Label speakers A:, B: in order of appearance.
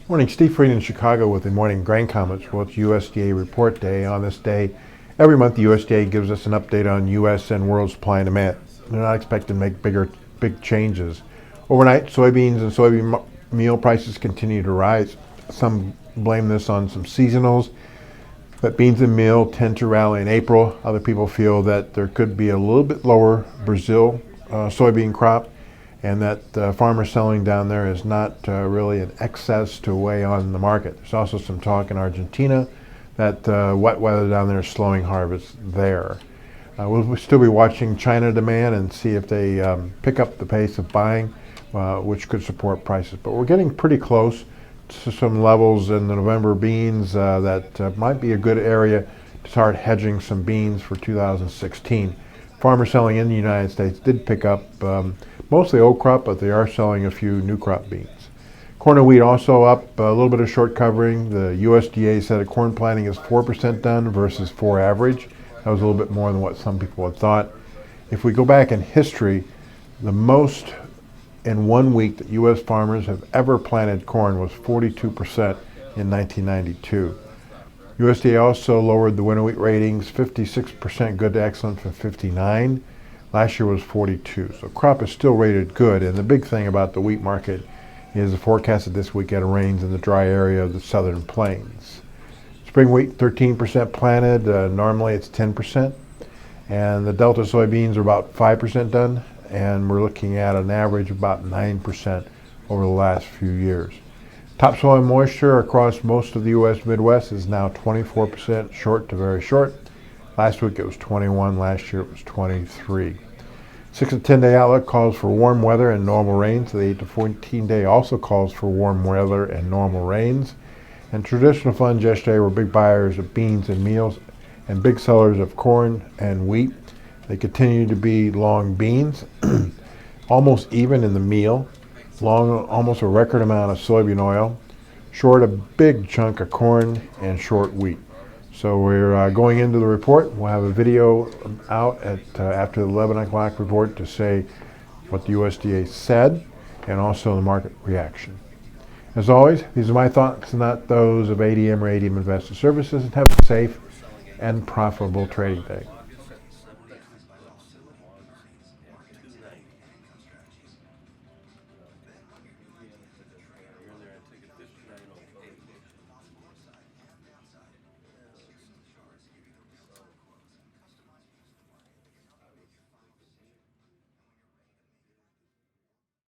A: Morning, Steve Freed in Chicago with the morning grain comments. Well, it's USDA report day. On this day, every month the USDA gives us an update on U.S. and world supply and demand. They're not expected to make big changes. Overnight, soybeans and soybean meal prices continue to rise. Some blame this on some seasonals, but beans and meal tend to rally in April. Other people feel that there could be a little bit lower Brazil soybean crop, and that farmers selling down there is not really an excess to weigh on the market. There's also some talk in Argentina that wet weather down there is slowing harvest there. We'll still be watching China demand and see if they pick up the pace of buying, which could support prices. But we're getting pretty close to some levels in the November beans that might be a good area to start hedging some beans for 2016. Farmers selling in the United States did pick up mostly old crop, but they are selling a few new crop beans. Corn and wheat also up, a little bit of short covering. The USDA said that corn planting is 4% done versus 4 average. That was a little bit more than what some people had thought. If we go back in history, the most in 1 week that U.S. farmers have ever planted corn was 42% in 1992. USDA also lowered the winter wheat ratings, 56% good to excellent from 59. Last year was 42. So crop is still rated good. And the big thing about the wheat market is the forecast that this weekend rains in the dry area of the southern plains. Spring wheat, 13% planted. Normally it's 10%. And the Delta soybeans are about 5% done. And we're looking at an average of about 9% over the last few years. Topsoil moisture across most of the U.S. Midwest is now 24% short to very short. Last week it was 21, last year it was 23. 6 to 10 day outlook calls for warm weather and normal rains. The 8 to 14 day also calls for warm weather and normal rains. And traditional funds yesterday were big buyers of beans and meals and big sellers of corn and wheat. They continue to be long beans, almost even in the meal, long almost a record amount of soybean oil, short a big chunk of corn, and short wheat. So we're going into the report. We'll have a video out at after the 11 o'clock report to say what the USDA said and also the market reaction. As always, these are my thoughts, not those of ADM or ADM Investor Services, and have a safe and profitable trading day.